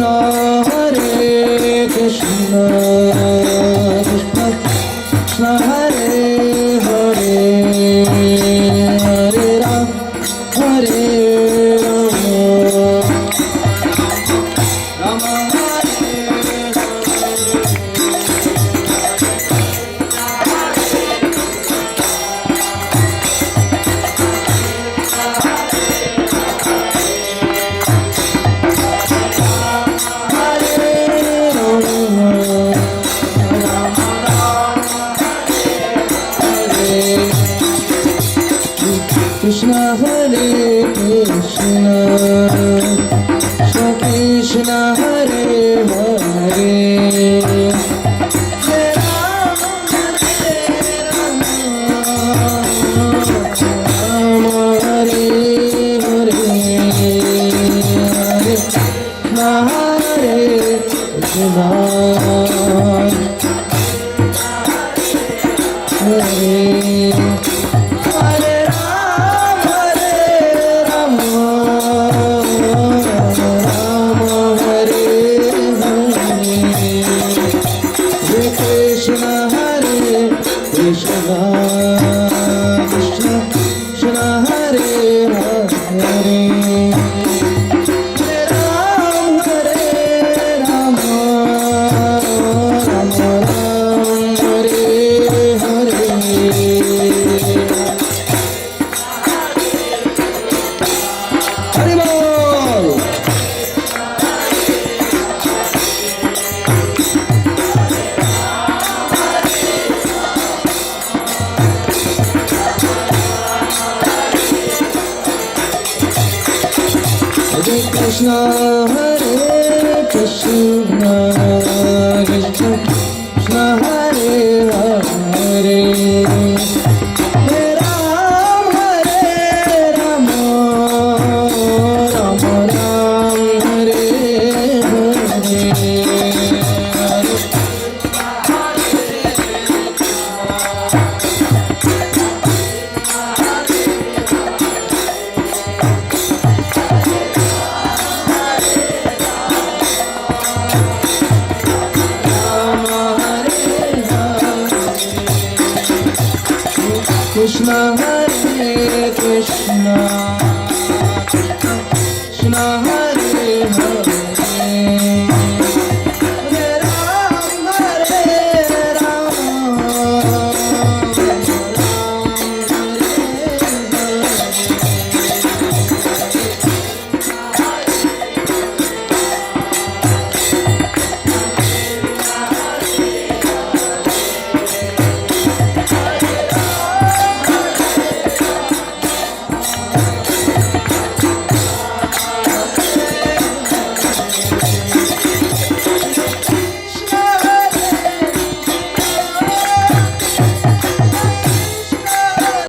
Hare Krishna Krishna Krishna Hare Hare Hare Ram Hare Rama Krishna Hare Krishna Krishna Krishna Hare Hare Hare Rama Hare Rama Rama Hare Hare Hare Krishna Hare Krishna Hare Krishna Krishna Krishna Hare Hare Hare Ram Hare Rama Rama Ram Hare Hare Hare Bol Krishna Hare Krishna Krishna Krishna Hare Hare Hare Ram Hare Rama Rama Ram Hare Hare Krishna Hare Krishna Krishna Hare